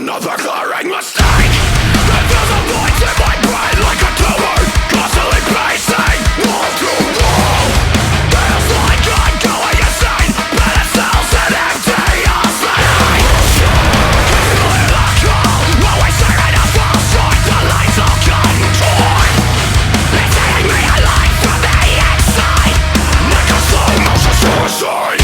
Another glaring mistake that fills the voids in my brain like a tumor, constantly pacing wall to wall. Feels like I'm going insane, pedestals and empty space. Clear the call, always staring at full short, the lights all contorted. It's eating me alive from the inside, like a slow motion suicide.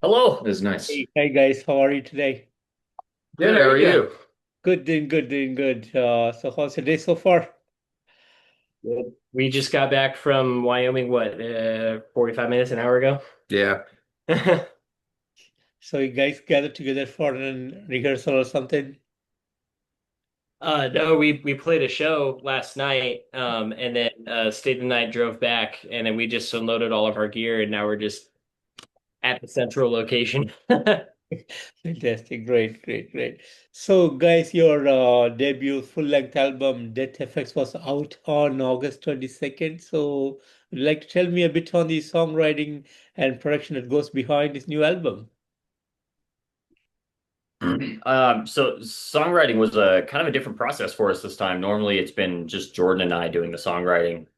Hello, this is nice. Hey guys, how are you today? Good, how are you? Good, doing good. So how's your day so far? Good. We just got back from Wyoming, 45 minutes, an hour ago? Yeah. So you guys gathered together for a rehearsal or something? No, we played a show last night, and then stayed the night, drove back, and then we just unloaded all of our gear, and now we're just at the central location. Fantastic, great. So guys, your debut full-length album, Death Effects, was out on August 22nd. So would you like to tell me a bit on the songwriting and production that goes behind this new album? So songwriting was a kind of a different process for us this time. Normally it's been just Jordan and I doing the songwriting.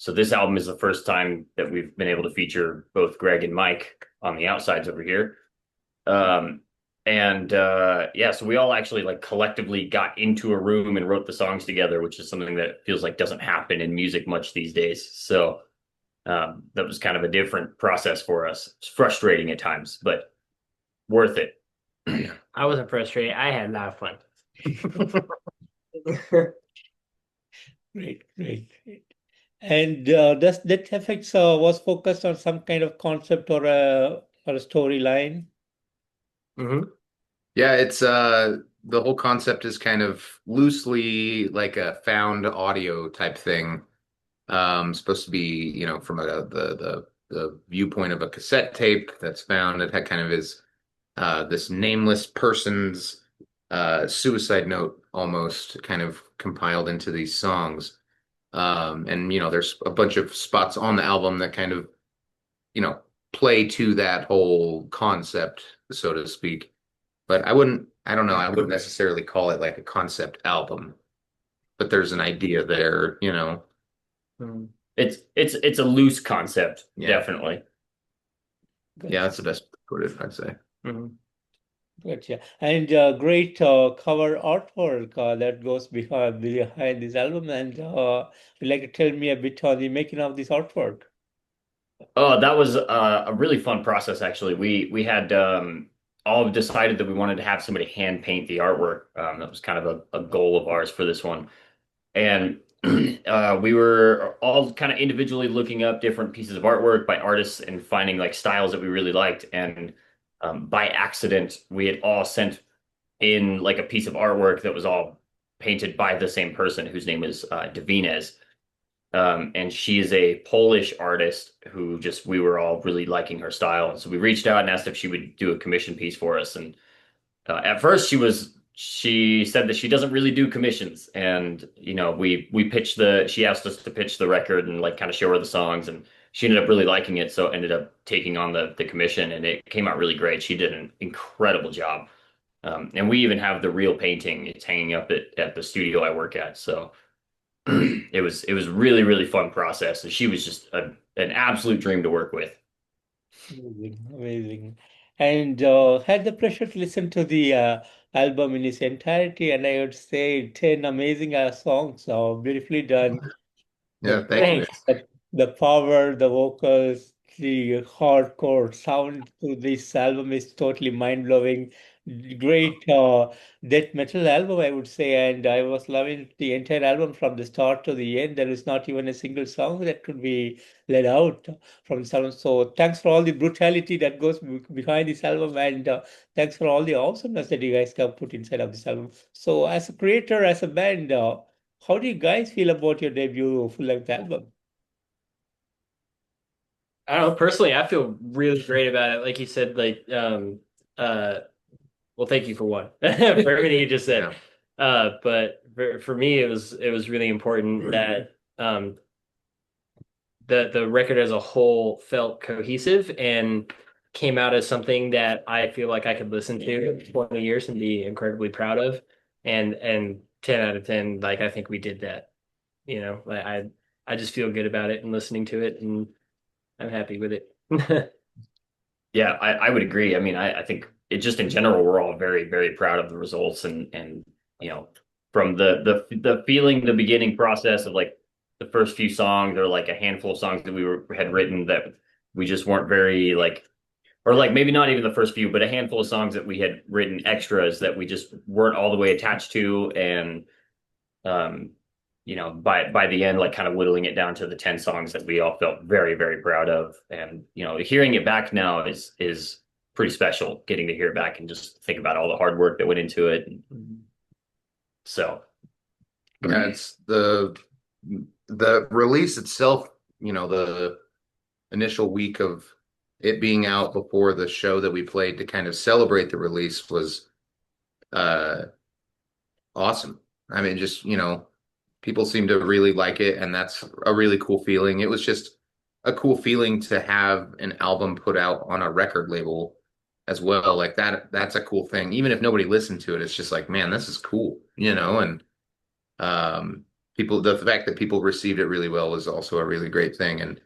So this album is the first time that we've been able to feature both Greg and Mike on the outsides over here. Yeah, so we all actually like collectively got into a room and wrote the songs together, which is something that feels like doesn't happen in music much these days. So that was kind of a different process for us. It's frustrating at times, but worth it. I wasn't frustrated. I had a lot of fun. Great. And does Death Effects was focused on some kind of concept or a storyline? Yeah, it's the whole concept is kind of loosely like a found audio type thing. Supposed to be, from the viewpoint of a cassette tape that's found. It kind of is this nameless person's suicide note almost kind of compiled into these songs. And there's a bunch of spots on the album that kind of, play to that whole concept, so to speak. But I wouldn't necessarily call it like a concept album, but there's an idea there, It's a loose concept, definitely. Yeah, that's the best way to put it, I'd say. Gotcha. And great cover artwork that goes behind this album. And would you like to tell me a bit on the making of this artwork? Oh, that was a really fun process, actually. We had all decided that we wanted to have somebody hand paint the artwork. That was kind of a goal of ours for this one. And we were all kind of individually looking up different pieces of artwork by artists and finding like styles that we really liked. And by accident, we had all sent in like a piece of artwork that was all painted by the same person whose name was Davines. And she is a Polish artist who we were all really liking her style. So we reached out and asked if she would do a commission piece for us. And at first she said that she doesn't really do commissions. And, she asked us to pitch the record and like kind of show her the songs, and she ended up really liking it. So ended up taking on the commission, and it came out really great. She did an incredible job. And we even have the real painting. It's hanging up at the studio I work at. So it was really, really fun process. And she was just an absolute dream to work with. Amazing. And had the pleasure to listen to the album in its entirety, and I would say 10 amazing songs, beautifully done. Yeah, thank you. The power, the vocals, the hardcore sound to this album is totally mind-blowing. great death metal album, I would say, and I was loving the entire album from the start to the end. There is not even a single song that could be let out from this album. So thanks for all the brutality that goes behind this album, and thanks for all the awesomeness that you guys have put inside of this album. So as a creator, as a band, how do you guys feel about your debut full-length album? I don't know. Personally, I feel really great about it. Like you said, well, thank you for one for everything you just said. But for me, it was really important that the record as a whole felt cohesive and came out as something that I feel like I could listen to for 20 years and be incredibly proud of. And 10 out of 10, like I think we did that. Like I just feel good about it and listening to it, and I'm happy with it. Yeah, I would agree. I mean, I think it just in general, we're all very, very proud of the results and from the feeling, the beginning process of like the first few songs or like a handful of songs that had written that we just weren't very like, or like maybe not even the first few, but a handful of songs that we had written extras that we just weren't all the way attached to. And um by the end, like kind of whittling it down to the 10 songs that we all felt very, very proud of. And, hearing it back now is pretty special, getting to hear it back and just think about all the hard work that went into it. So Yeah, it's the release itself, the initial week of it being out before the show that we played to kind of celebrate the release was awesome. I mean, just, people seem to really like it, and that's a really cool feeling. It was just a cool feeling to have an album put out on a record label as well. Like that's a cool thing. Even if nobody listened to it, it's just like, man, this is cool, and the fact that people received it really well was also a really great thing. And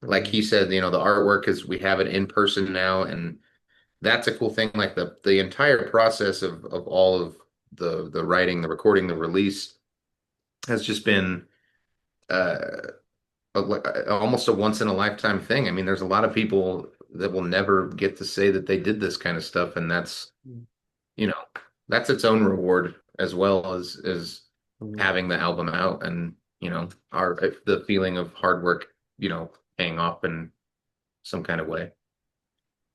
like he said, the artwork is, we have it in person now, and that's a cool thing. Like the entire process of all of the writing, the recording, the release has just been almost a once in a lifetime thing. I mean, there's a lot of people that will never get to say that they did this kind of stuff, and that's that's its own reward as well as having the album out, and the feeling of hard work paying off in some kind of way.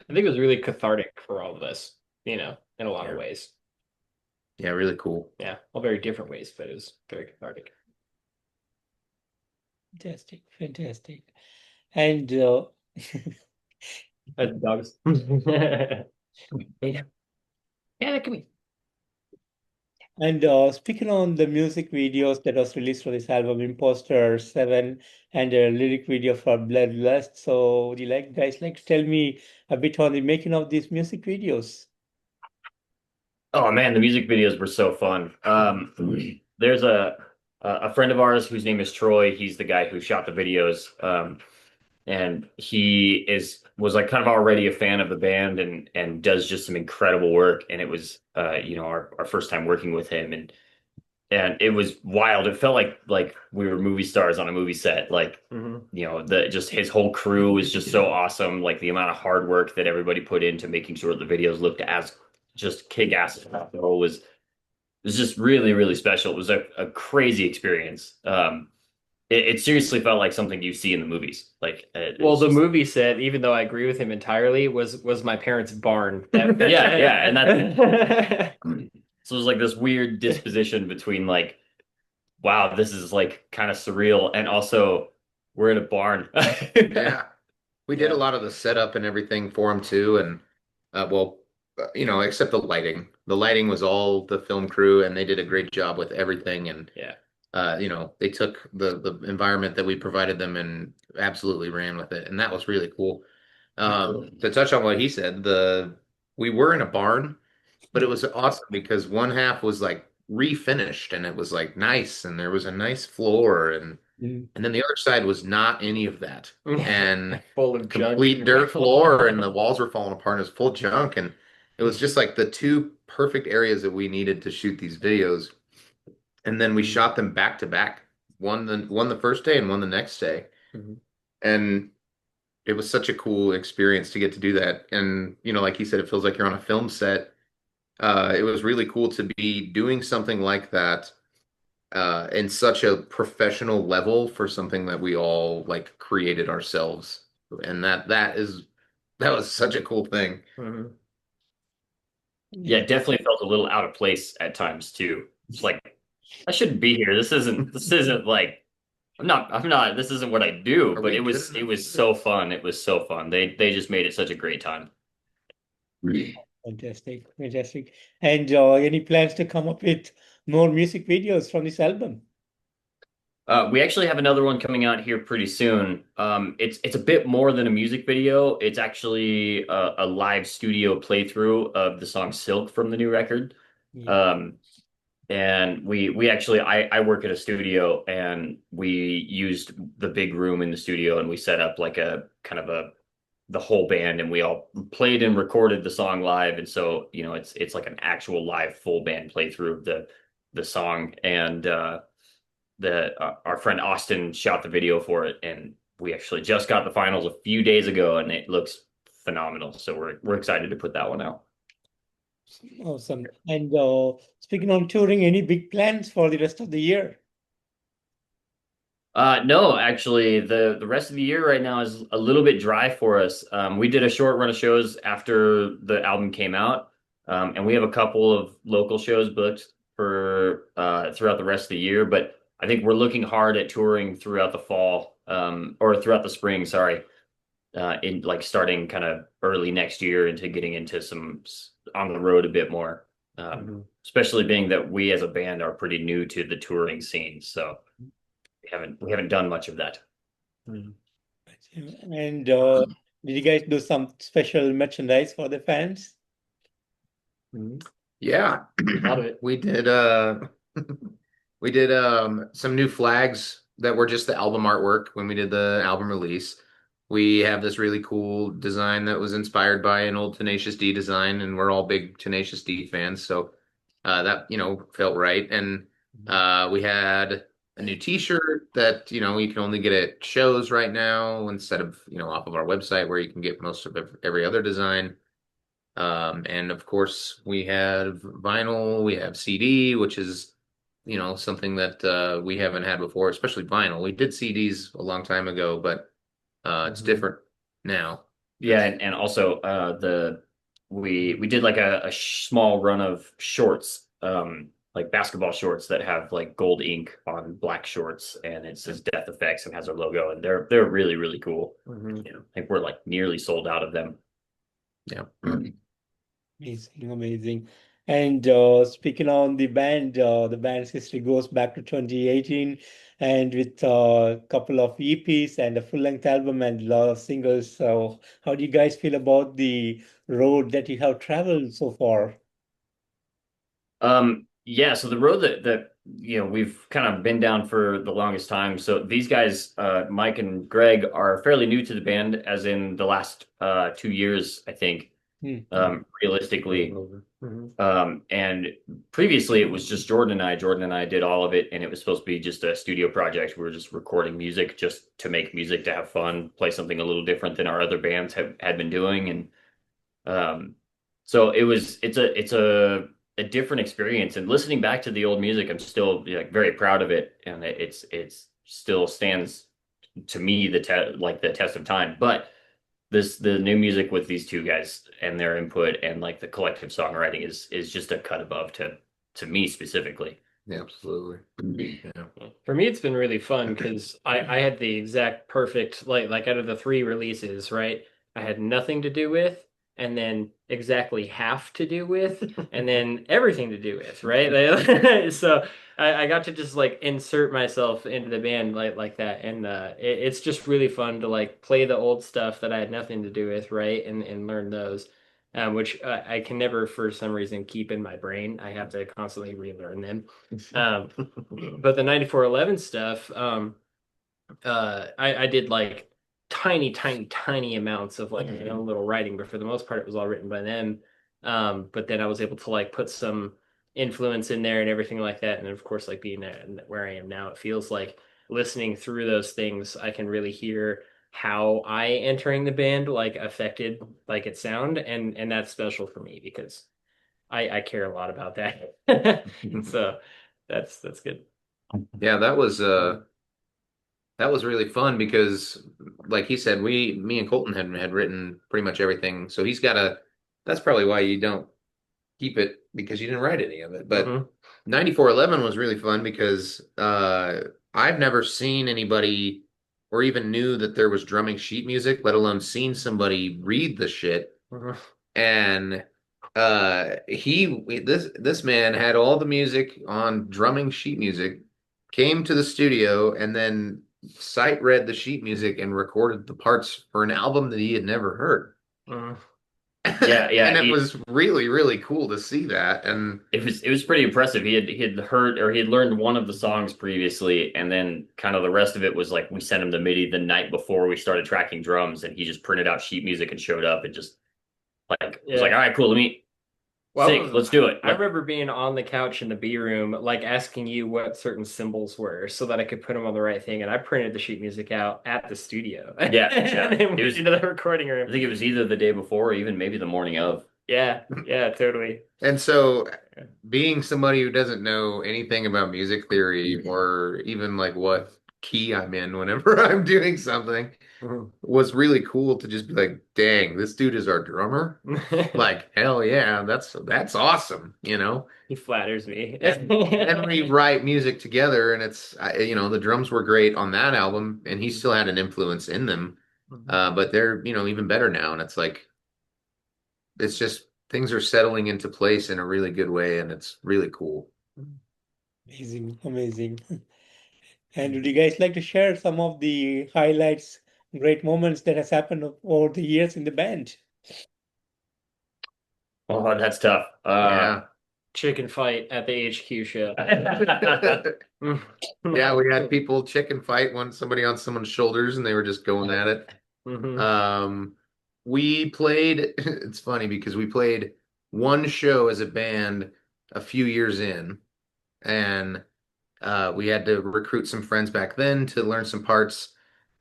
I think it was really cathartic for all of us, in a lot of ways. Yeah, really cool. Yeah, all very different ways, but it was very cathartic. Fantastic. And Dogs. Yeah, come here. And speaking on the music videos that was released for this album, Imposter 7 and a lyric video for Bloodlust. So would you guys like to tell me a bit on the making of these music videos? Oh man, the music videos were so fun. There's a friend of ours whose name is Troy. He's the guy who shot the videos. And he was like kind of already a fan of the band and does just some incredible work. And it was our first time working with him, and it was wild. It felt like we were movie stars on a movie set. Like just his whole crew was just so awesome. Like the amount of hard work that everybody put into making sure the videos looked as just kick-ass as possible was just really, really special. It was a crazy experience. It seriously felt like something you see in the movies. Like, the movie set, even though I agree with him entirely, was my parents' barn. Yeah, and that. So it was like this weird disposition between like, wow, this is like kind of surreal, and also we're in a barn. Yeah, we did a lot of the setup and everything for him too, and except the lighting. The lighting was all the film crew, and they did a great job with everything. And they took the environment that we provided them and absolutely ran with it, and that was really cool. To touch on what he said, we were in a barn, but it was awesome because one half was like refinished, and it was like nice, and there was a nice floor, and then the other side was not any of that, and full of complete junk. dirt floor, and the walls were falling apart, and it was full of junk, and it was just like the two perfect areas that we needed to shoot these videos. And then we shot them back to back, one the first day and one the next day. And it was such a cool experience to get to do that. And like he said, it feels like you're on a film set, it was really cool to be doing something like that in such a professional level for something that we all like created ourselves. And that was such a cool thing. Mhm. Yeah, it definitely felt a little out of place at times too. It's like I shouldn't be here. This isn't like I'm not this isn't what I do, Are but we it good was it enough? was so fun. It was so fun. They just made it such a great time. Fantastic, fantastic. And any plans to come up with more music videos from this album? We actually have another one coming out here pretty soon. It's a bit more than a music video. It's actually a live studio playthrough of the song "Silk" from the new record. Yeah. Um, and we actually I work at a studio, and we used the big room in the studio, and we set up like a kind of a the whole band, and we all played and recorded the song live. And so it's like an actual live full band playthrough of the song. And the our friend Austin shot the video for it, and we actually just got the finals a few days ago, and it looks phenomenal. So we're excited to put that one out. Awesome. And speaking on touring, any big plans for the rest of the year? No, actually, the rest of the year right now is a little bit dry for us. We did a short run of shows after the album came out, and we have a couple of local shows booked for throughout the rest of the year. But I think we're looking hard at touring throughout the fall, or throughout the spring. Sorry, in like starting kind of early next year into getting into on the road a bit more. Especially being that we as a band are pretty new to the touring scene, so we haven't done much of that. Mhm. And did you guys do some special merchandise for the fans? Mhm. Yeah. A lot of it. We did we did some new flags that were just the album artwork when we did the album release. We have this really cool design that was inspired by an old Tenacious D design, and we're all big Tenacious D fans, so that felt right. And we had a new T-shirt that you can only get at shows right now instead of off of our website where you can get most of every other design. And of course, we have vinyl, we have CD, which is, something that we haven't had before, especially vinyl. We did CDs a long time ago, but it's different now. Yeah, and also the we did like a small run of shorts, like basketball shorts that have like gold ink on black shorts, and it says Death Effects and has our logo, and they're really really cool. Mhm. I think we're like nearly sold out of them. Yeah. Amazing, amazing. And speaking on the band's history goes back to 2018, and with a couple of EPs and a full-length album and a lot of singles. So, how do you guys feel about the road that you have traveled so far? Yeah, so the road that we've kind of been down for the longest time. So these guys, Mike and Greg, are fairly new to the band, as in the last 2 years, I think, Hmm. realistically. Mhm. And previously it was just Jordan and I. Jordan and I did all of it, and it was supposed to be just a studio project. We were just recording music just to make music, to have fun, play something a little different than our other bands had been doing. And um, so it's a different experience. And listening back to the old music, I'm still like very proud of it, and it's still stands to me the test of time. But the new music with these two guys and their input and like the collective songwriting is just a cut above to me specifically. Yeah, absolutely. Yeah. For me, it's been really fun because I had the exact perfect like out of the three releases, right? I had nothing to do with, and then exactly half to do with, and then everything to do with, right? So I got to just like insert myself into the band like that, and it's just really fun to like play the old stuff that I had nothing to do with, right? And learn those. Which I can never, for some reason, keep in my brain. I have to constantly relearn them. Um, but the 9411 stuff, I did like tiny amounts of like my own little writing, but for the most part, it was all written by them. But then I was able to like put some influence in there and everything like that. And of course, like being where I am now, it feels like listening through those things, I can really hear how I entering the band like affected like its sound, and that's special for me because I care a lot about that. So that's good. Yeah, that was really fun because, like he said, me and Colton had written pretty much everything. So he's got a. That's probably why you don't keep it because you didn't write any of it. But 9411 was really fun because I've never seen anybody or even knew that there was drumming sheet music, let alone seen somebody read the shit. And this man had all the music on drumming sheet music, came to the studio, and then sight read the sheet music and recorded the parts for an album that he had never heard. Yeah, And it was really, really cool to see that. And it was pretty impressive. He had heard or he had learned one of the songs previously, and then kind of the rest of it was like we sent him the MIDI the night before we started tracking drums, and he just printed out sheet music and showed up and just like was like, all right, cool, let's do it. I remember being on the couch in the B room, like asking you what certain symbols were so that I could put them on the right thing. And I printed the sheet music out at the studio. Yeah. And then it was into the recording room. I think it was either the day before or even maybe the morning of. Yeah, totally. And so being somebody who doesn't know anything about music theory or even like what key I'm in whenever I'm doing something was really cool to just be like, dang, this dude is our drummer. Like, hell yeah, that's awesome, you know? He flatters me. And we write music together, and it's, the drums were great on that album, and he still had an influence in them. But they're, even better now. And it's like, it's just things are settling into place in a really good way, and it's really cool. Amazing. And would you guys like to share some of the highlights, great moments that has happened over the years in the band? Oh, that's tough. Yeah. Chicken fight at the HQ show. Yeah, we had people chicken fight somebody on someone's shoulders, and they were just going at it. We played, it's funny because we played one show as a band a few years in, and we had to recruit some friends back then to learn some parts,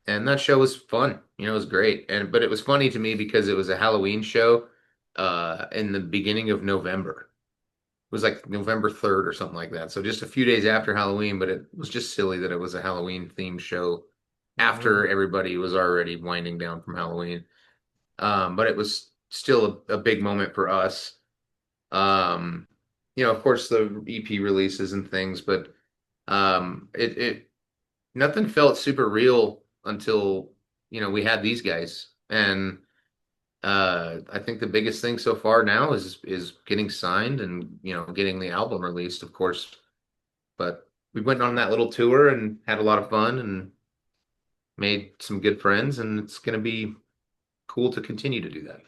and that show was fun. It was great. But it was funny to me because it was a Halloween show in the beginning of November. It was like November 3rd or something like that. So just a few days after Halloween, but it was just silly that it was a Halloween themed show after everybody was already winding down from Halloween. But it was still a big moment for us. Of course the EP releases and things, but it nothing felt super real until we had these guys. And I think the biggest thing so far now is getting signed and getting the album released, of course. But we went on that little tour and had a lot of fun and made some good friends, and it's going to be cool to continue to do that.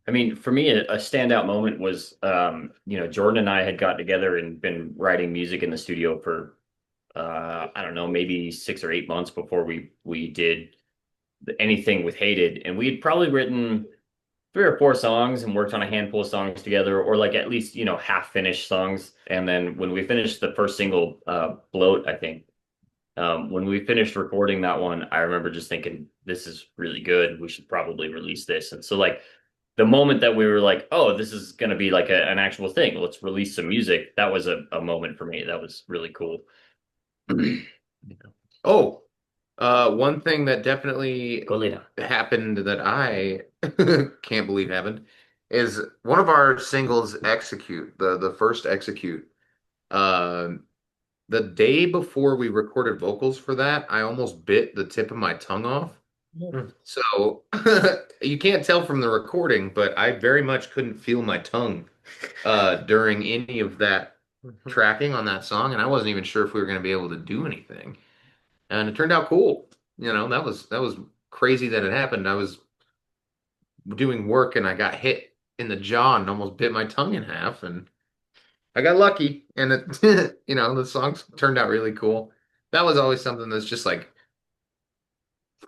I mean, for me, a standout moment was, Jordan and I had got together and been writing music in the studio for, I don't know, maybe 6 or 8 months before we did anything with Hated. And we had probably written 3 or 4 songs and worked on a handful of songs together, or like at least, half finished songs. And then when we finished the first single, Bloat, I think, when we finished recording that one, I remember just thinking, this is really good. We should probably release this. And so like the moment that we were like, oh, this is going to be like an actual thing, let's release some music. That was a moment for me. That was really cool. Oh, one thing that definitely happened that I can't believe happened is one of our singles, Execute, the first Execute. The day before we recorded vocals for that, I almost bit the tip of my tongue off. So you can't tell from the recording, but I very much couldn't feel my tongue during any of that tracking on that song, and I wasn't even sure if we were going to be able to do anything. And it turned out cool. That was crazy that it happened. I was doing work and I got hit in the jaw and almost bit my tongue in half, and I got lucky, and it, the songs turned out really cool. That was always something that's just like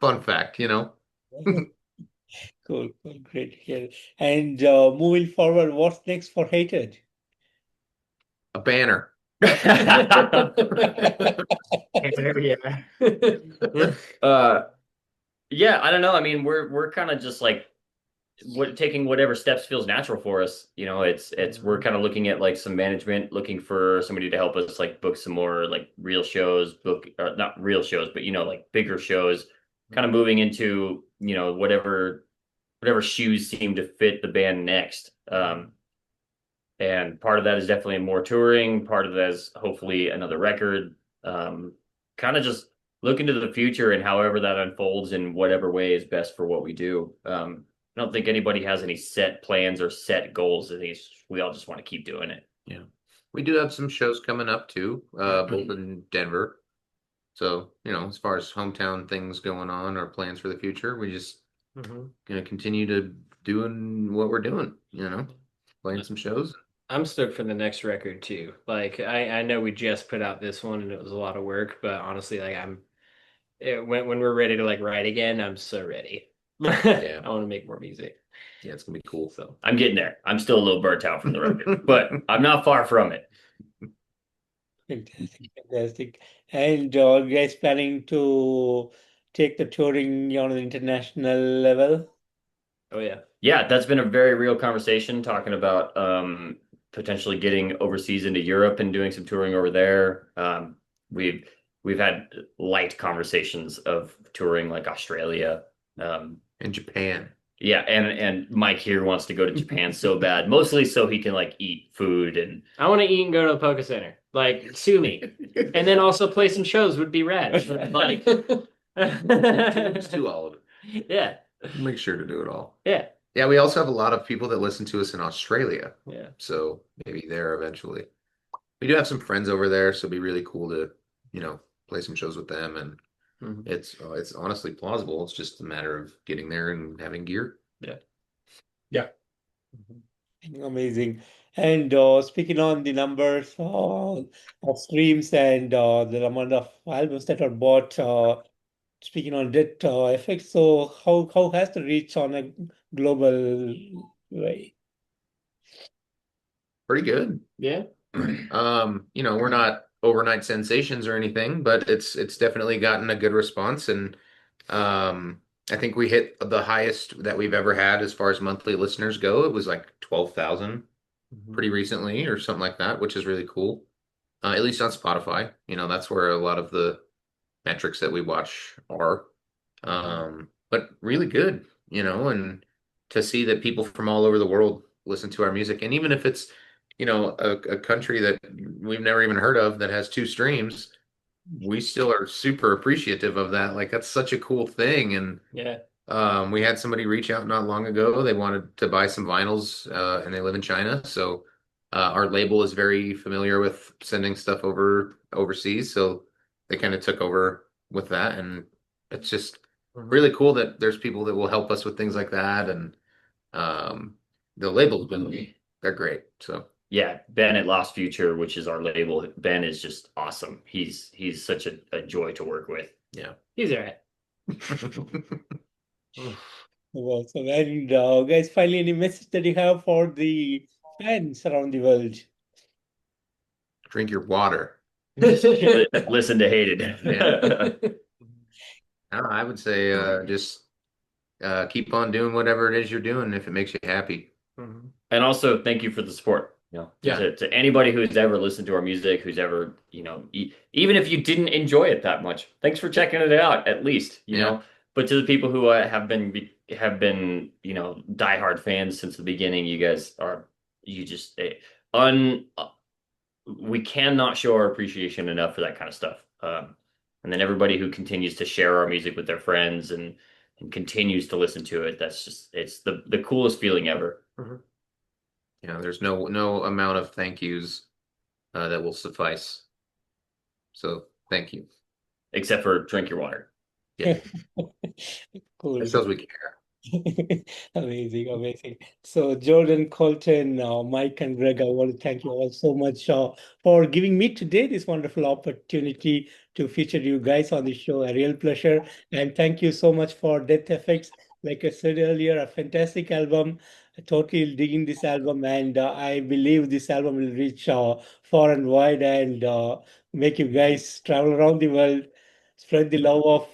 fun fact, Cool, great to hear. And moving forward, what's next for Hated? A banner. Yeah, I don't know. I mean, we're kind of just like taking whatever steps feels natural for us. We're kind of looking at like some management, looking for somebody to help us like book some more like real shows, not real shows, but like bigger shows, kind of moving into whatever shoes seem to fit the band next. And part of that is definitely more touring. Part of that is hopefully another record. Kind of just look into the future and however that unfolds in whatever way is best for what we do. I don't think anybody has any set plans or set goals. I think we all just want to keep doing it. Yeah. We do have some shows coming up too, both in Denver. So, as far as hometown things going on or plans for the future, we just gonna continue to doing what we're doing, playing some shows. I'm stoked for the next record too. Like I know we just put out this one and it was a lot of work, but honestly, like when we're ready to like write again, I'm so ready. Yeah. I want to make more music. Yeah, it's gonna be cool. So I'm getting there. I'm still a little burnt out from the record, but I'm not far from it. Fantastic, fantastic. And are you guys planning to take the touring on an international level? oh yeah. Yeah, that's been a very real conversation talking about potentially getting overseas into Europe and doing some touring over there. We've had light conversations of touring like Australia. In Japan. Yeah, and Mike here wants to go to Japan so bad, mostly so he can like eat food and I want to eat and go to the Poke Center. Like sue me. And then also play some shows would be rad. Like Let's do all of it. yeah. Make sure to do it all. Yeah. Yeah, we also have a lot of people that listen to us in Australia. Yeah. So maybe there eventually. We do have some friends over there, so it'd be really cool to, play some shows with them. And it's honestly plausible. It's just a matter of getting there and having gear. Yeah. Amazing. And speaking on the numbers of streams and the amount of albums that are bought, speaking on that effect, so how has the reach on a global way? Pretty good. Yeah. We're not overnight sensations or anything, but it's definitely gotten a good response. And I think we hit the highest that we've ever had as far as monthly listeners go. It was like 12,000 pretty recently or something like that, which is really cool. At least on Spotify. That's where a lot of the metrics that we watch are. But really good, and to see that people from all over the world listen to our music. And even if it's, a country that we've never even heard of that has 2 streams, we still are super appreciative of that. Like that's such a cool thing. And Yeah. we had somebody reach out not long ago. They wanted to buy some vinyls, and they live in China. So our label is very familiar with sending stuff overseas. So they kind of took over with that. And it's just really cool that there's people that will help us with things like that. And the label's they're great. So yeah, Ben at Lost Future, which is our label. Ben is just awesome. He's such a joy to work with. yeah. He's all right. Awesome. And guys, finally, any message that you have for the fans around the world? Drink your water. Listen to Hated. Yeah. I would say just keep on doing whatever it is you're doing if it makes you happy. And also thank you for the support. Yeah. To anybody who's ever listened to our music, who's ever, even if you didn't enjoy it that much, thanks for checking it out at least, you know. But to the people who have been, diehard fans since the beginning, you guys are, we cannot show our appreciation enough for that kind of stuff. And then everybody who continues to share our music with their friends and continues to listen to it, that's just, it's the coolest feeling ever. There's no amount of thank yous that will suffice. So thank you. Except for drink your water. Yeah. Cool. That shows we care. Amazing, amazing. So Jordan, Colton, Mike, and Greg, I want to thank you all so much for giving me today this wonderful opportunity to feature you guys on the show. A real pleasure. And thank you so much for Death Effects. Like I said earlier, a fantastic album. I totally digging this album, and I believe this album will reach far and wide and make you guys travel around the world, spread the love of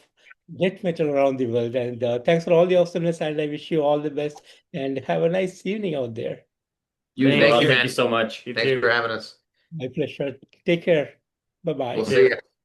death metal around the world. And thanks for all the awesomeness, and I wish you all the best and have a nice evening out there. Thank you, Thank man. you so much. You Thanks too. for having us. My pleasure. Take care. Bye-bye. We'll see you.